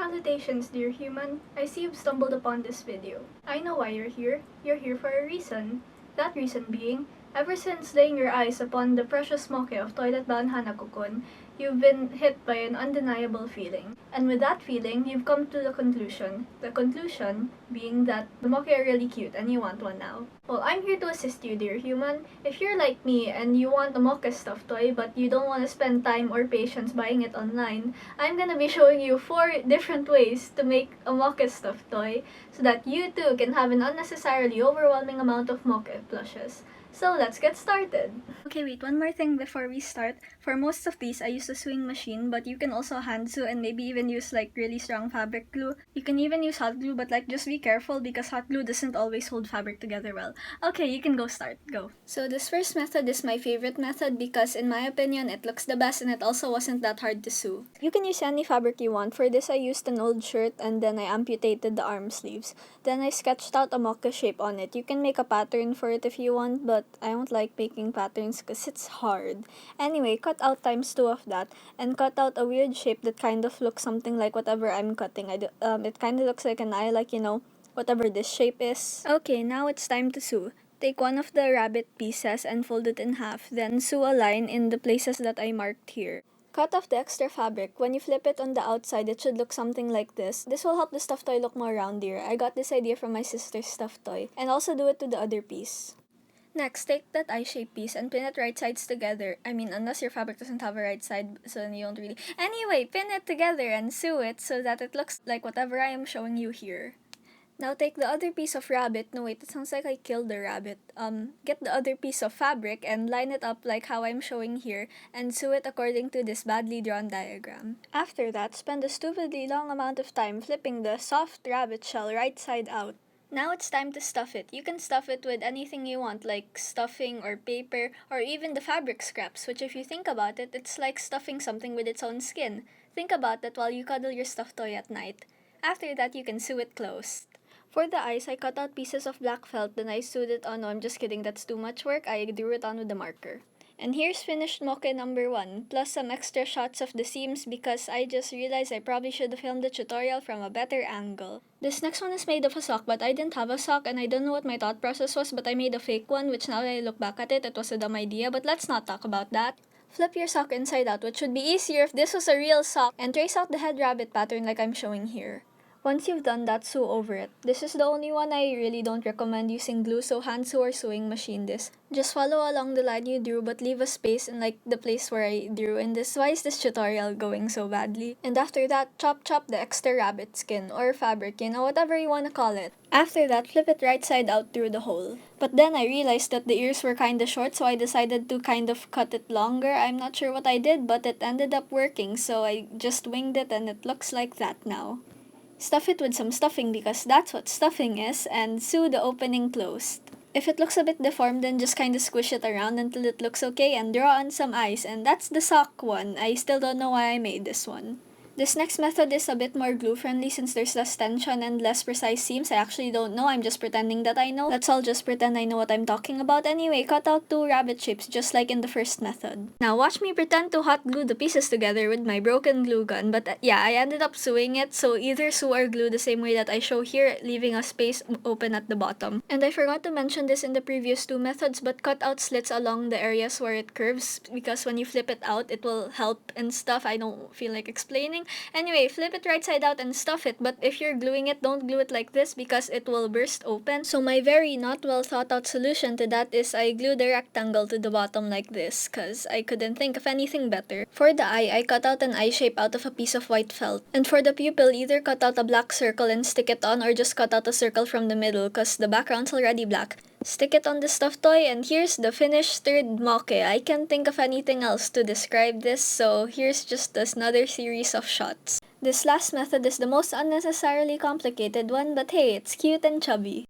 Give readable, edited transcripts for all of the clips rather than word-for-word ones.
Salutations, dear human. I see you've stumbled upon this video. I know why you're here. You're here for a reason. That reason being, ever since laying your eyes upon the precious mokke of toilet-bound Hanako-kun, you've been hit by an undeniable feeling. And with that feeling, you've come to the conclusion being that the mokke are really cute and you want one now. Well, I'm here to assist you, dear human. If you're like me and you want a mokke stuffed toy but you don't want to spend time or patience buying it online, I'm gonna be showing you 4 different ways to make a mokke stuffed toy so that you too can have an unnecessarily overwhelming amount of mokke plushes. So let's get started! Okay, wait, one more thing before we start. For most of these, I use a sewing machine, but you can also hand sew and maybe even use like really strong fabric glue. You can even use hot glue, but like just be careful because hot glue doesn't always hold fabric together well. Okay, you can go start. Go. So this first method is my favorite method because in my opinion, it looks the best and it also wasn't that hard to sew. You can use any fabric you want. For this, I used an old shirt and then I amputated the arm sleeves. Then I sketched out a mokke shape on it. You can make a pattern for it if you want, but I don't like making patterns because it's hard. Anyway, cut out ×2 of that and cut out a weird shape that kind of looks something like whatever I'm cutting. It kind of looks like an eye, like, you know, whatever this shape is. Okay, now it's time to sew. Take one of the rabbit pieces and fold it in half, then sew a line in the places that I marked here. Cut off the extra fabric. When you flip it on the outside, it should look something like this. This will help the stuffed toy look more roundier. I got this idea from my sister's stuffed toy. And also do it to the other piece. Next, take that eye-shaped piece and pin it right sides together. I mean, unless your fabric doesn't have a right side, so then you don't really... Anyway, pin it together and sew it so that it looks like whatever I am showing you here. Now take the other piece of rabbit. No wait, it sounds like I killed the rabbit. Get the other piece of fabric and line it up like how I'm showing here and sew it according to this badly drawn diagram. After that, spend a stupidly long amount of time flipping the soft rabbit shell right side out. Now it's time to stuff it. You can stuff it with anything you want, like stuffing or paper or even the fabric scraps, which if you think about it, it's like stuffing something with its own skin. Think about that while you cuddle your stuffed toy at night. After that, you can sew it closed. For the eyes, I cut out pieces of black felt, then I sewed it on. No, I'm just kidding, that's too much work. I drew it on with a marker. And here's finished mokke number 1, plus some extra shots of the seams because I just realized I probably should have filmed the tutorial from a better angle. This next one is made of a sock, but I didn't have a sock and I don't know what my thought process was, but I made a fake one, which now that I look back at it, it was a dumb idea, but let's not talk about that. Flip your sock inside out, which would be easier if this was a real sock, and trace out the head rabbit pattern like I'm showing here. Once you've done that, sew over it. This is the only one I really don't recommend using glue, so hand sew or sewing machine this. Just follow along the line you drew, but leave a space in like the place where I drew. And this, why is this tutorial going so badly? And after that, chop the extra rabbit skin or fabric, you know, whatever you want to call it. After that, flip it right side out through the hole. But then I realized that the ears were kinda short, so I decided to kind of cut it longer. I'm not sure what I did, but it ended up working, so I just winged it and it looks like that now. Stuff it with some stuffing because that's what stuffing is, and sew the opening closed. If it looks a bit deformed, then just kinda squish it around until it looks okay and draw on some eyes, and that's the sock one. I still don't know why I made this one. This next method is a bit more glue-friendly since there's less tension and less precise seams. I actually don't know, I'm just pretending that I know. Let's all just pretend I know what I'm talking about. Anyway, cut out 2 rabbit shapes just like in the first method. Now watch me pretend to hot glue the pieces together with my broken glue gun, but yeah, I ended up sewing it, so either sew or glue the same way that I show here, leaving a space open at the bottom. And I forgot to mention this in the previous 2 methods, but cut out slits along the areas where it curves because when you flip it out, it will help and stuff. I don't feel like explaining. Anyway, flip it right side out and stuff it, but if you're gluing it, don't glue it like this because it will burst open. So my very not well thought out solution to that is I glued a rectangle to the bottom like this because I couldn't think of anything better. For the eye, I cut out an eye shape out of a piece of white felt. And for the pupil, either cut out a black circle and stick it on or just cut out a circle from the middle because the background's already black. Stick it on the stuffed toy, and here's the finished 3rd mokke. I can't think of anything else to describe this, so here's just another series of shots. This last method is the most unnecessarily complicated one, but hey, it's cute and chubby.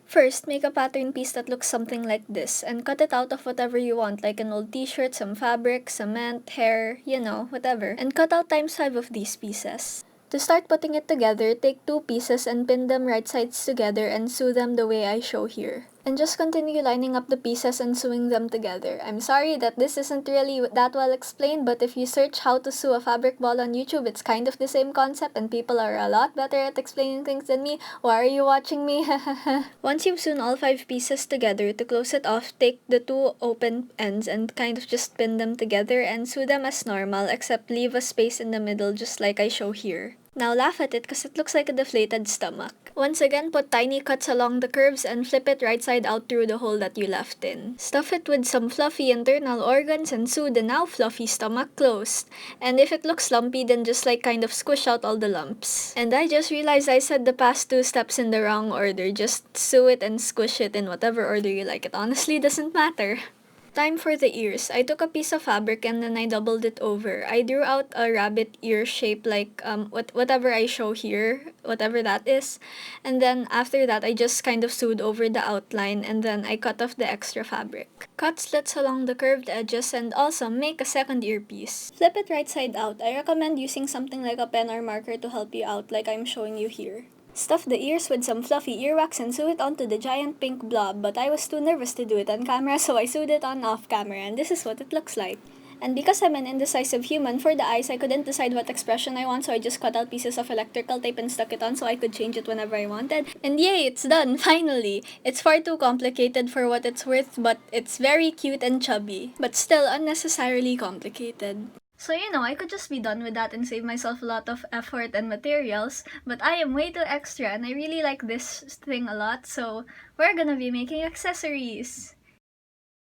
First, make a pattern piece that looks something like this, and cut it out of whatever you want, like an old t-shirt, some fabric, cement, hair, you know, whatever. And cut out ×5 of these pieces. To start putting it together, take 2 pieces and pin them right sides together and sew them the way I show here. and just continue lining up the pieces and sewing them together. I'm sorry that this isn't really that well explained, but if you search how to sew a fabric ball on YouTube, it's kind of the same concept and people are a lot better at explaining things than me. Why are you watching me? Once you've sewn all 5 pieces together, to close it off, take the 2 open ends and kind of just pin them together and sew them as normal, except leave a space in the middle just like I show here. Now laugh at it because it looks like a deflated stomach. Once again, put tiny cuts along the curves and flip it right side out through the hole that you left in. Stuff it with some fluffy internal organs and sew the now fluffy stomach closed. And if it looks lumpy, then just like kind of squish out all the lumps. And I just realized I said the past 2 steps in the wrong order. Just sew it and squish it in whatever order you like. It honestly doesn't matter. Time for the ears. I took a piece of fabric and then I doubled it over. I drew out a rabbit ear shape like whatever I show here, whatever that is. And then after that, I just kind of sewed over the outline and then I cut off the extra fabric. Cut slits along the curved edges and also make a second earpiece. Flip it right side out. I recommend using something like a pen or marker to help you out like I'm showing you here. Stuff the ears with some fluffy earwax and sew it onto the giant pink blob, but I was too nervous to do it on camera, so I sewed it on off camera, and this is what it looks like. And because I'm an indecisive human, for the eyes, I couldn't decide what expression I want, so I just cut out pieces of electrical tape and stuck it on so I could change it whenever I wanted. And yay, it's done, finally! It's far too complicated for what it's worth, but it's very cute and chubby, but still unnecessarily complicated. So I could just be done with that and save myself a lot of effort and materials, but I am way too extra and I really like this thing a lot, so we're gonna be making accessories.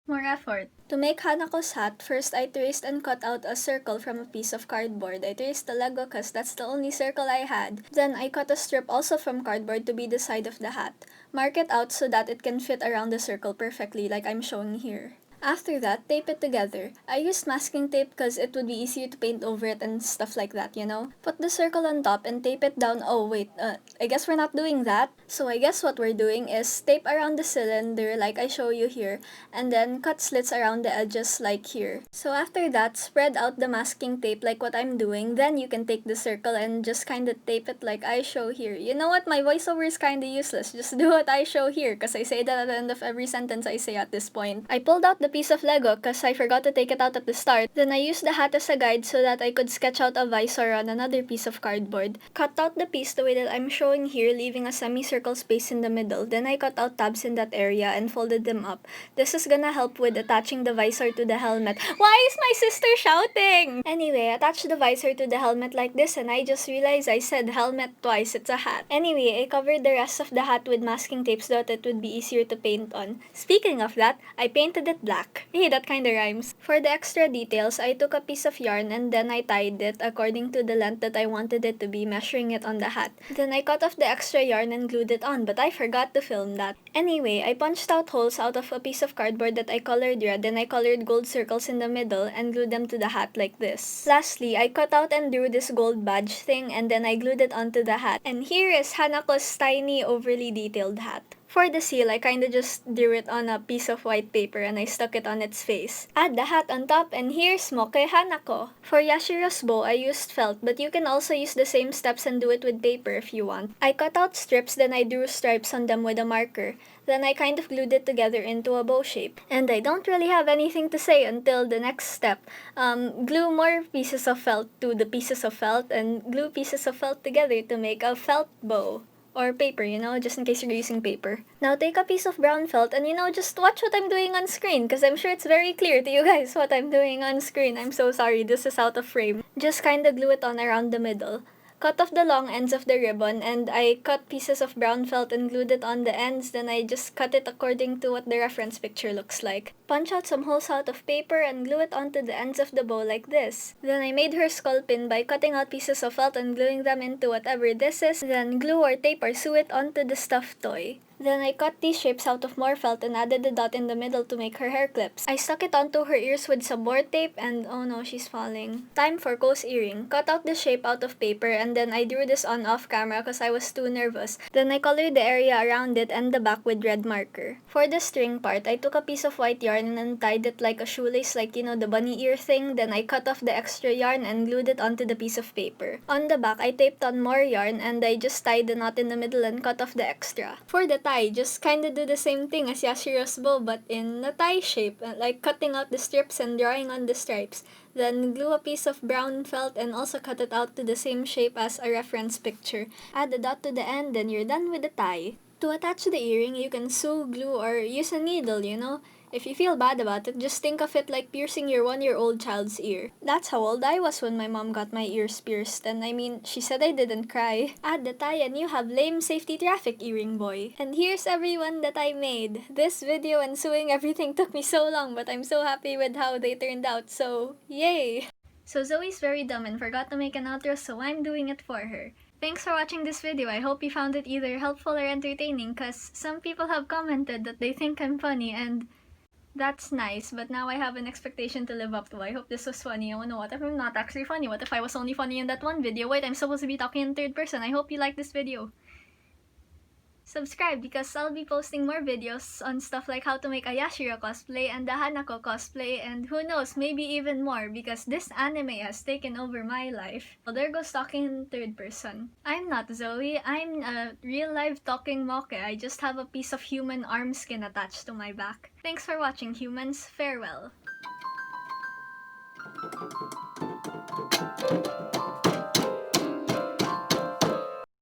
More effort. To make Hanako's hat, first I traced and cut out a circle from a piece of cardboard. I traced the Lego cause that's the only circle I had. Then I cut a strip also from cardboard to be the side of the hat. Mark it out so that it can fit around the circle perfectly like I'm showing here. After that, tape it together. I used masking tape because it would be easier to paint over it and stuff like that, Put the circle on top and tape it down. Oh wait, I guess we're not doing that. So I guess what we're doing is tape around the cylinder like I show you here, and then cut slits around the edges like here. So after that, spread out the masking tape like what I'm doing, then you can take the circle and just kinda tape it like I show here. You know what, my voiceover is kinda useless, just do what I show here because I say that at the end of every sentence I say at this point. I pulled out the piece of Lego because I forgot to take it out at the start. Then I used the hat as a guide so that I could sketch out a visor on another piece of cardboard. Cut out the piece the way that I'm showing here, leaving a semicircle space in the middle. Then I cut out tabs in that area and folded them up. This is gonna help with attaching the visor to the helmet. Why is my sister shouting? Anyway, attach the visor to the helmet like this and I just realized I said helmet twice. It's a hat. Anyway, I covered the rest of the hat with masking tape so that it would be easier to paint on. Speaking of that, I painted it black. Hey, that kinda rhymes. For the extra details, I took a piece of yarn and then I tied it according to the length that I wanted it to be, measuring it on the hat. Then I cut off the extra yarn and glued it on, but I forgot to film that. Anyway, I punched out holes out of a piece of cardboard that I colored red, and I colored gold circles in the middle and glued them to the hat like this. Lastly, I cut out and drew this gold badge thing and then I glued it onto the hat. And here is Hanako's tiny, overly detailed hat. For the seal, I kinda just drew it on a piece of white paper and I stuck it on its face. Add the hat on top and here's Mokke Hanako. For Yashiro's bow, I used felt, but you can also use the same steps and do it with paper if you want. I cut out strips, then I drew stripes on them with a marker. Then I kind of glued it together into a bow shape. And I don't really have anything to say until the next step. Glue more pieces of felt to the pieces of felt and glue pieces of felt together to make a felt bow. Or paper, just in case you're using paper. Now take a piece of brown felt and just watch what I'm doing on screen because I'm sure it's very clear to you guys what I'm doing on screen. I'm so sorry, this is out of frame. Just kinda glue it on around the middle. Cut off the long ends of the ribbon and I cut pieces of brown felt and glued it on the ends. Then I just cut it according to what the reference picture looks like. Punch out some holes out of paper and glue it onto the ends of the bow like this. Then I made her skull pin by cutting out pieces of felt and gluing them into whatever this is. Then glue or tape or sew it onto the stuffed toy. Then I cut these shapes out of more felt and added the dot in the middle to make her hair clips. I stuck it onto her ears with some more tape and oh no, she's falling. Time for Ko's earring. Cut out the shape out of paper and then I drew this on off camera because I was too nervous. Then I colored the area around it and the back with red marker. For the string part, I took a piece of white yarn and tied it like a shoelace, like the bunny ear thing. Then I cut off the extra yarn and glued it onto the piece of paper. On the back, I taped on more yarn and I just tied the knot in the middle and cut off the extra. For the tie, tie. Just kinda do the same thing as Yashiro's bow but in a tie shape, like cutting out the strips and drawing on the stripes. Then glue a piece of brown felt and also cut it out to the same shape as a reference picture. Add a dot to the end, then you're done with the tie. To attach the earring, you can sew, glue, or use a needle, you know? If you feel bad about it, just think of it like piercing your 1-year-old child's ear. That's how old I was when my mom got my ears pierced, and I mean, she said I didn't cry. Add the tie and you have lame safety traffic earring boy. And here's everyone that I made. This video and sewing everything took me so long, but I'm so happy with how they turned out, so yay! So Zoe's very dumb and forgot to make an outro, so I'm doing it for her. Thanks for watching this video. I hope you found it either helpful or entertaining, cause some people have commented that they think I'm funny, and that's nice, but now I have an expectation to live up to. I hope this was funny. Oh no, what if I'm not actually funny? What if I was only funny in that one video? Wait, I'm supposed to be talking in third person. I hope you like this video. Subscribe because I'll be posting more videos on stuff like how to make a Yashiro cosplay and a Hanako cosplay, and who knows, maybe even more because this anime has taken over my life. Well, there goes talking in third person. I'm not Zoe, I'm a real life talking mokke. I just have a piece of human arm skin attached to my back. Thanks for watching, humans. Farewell.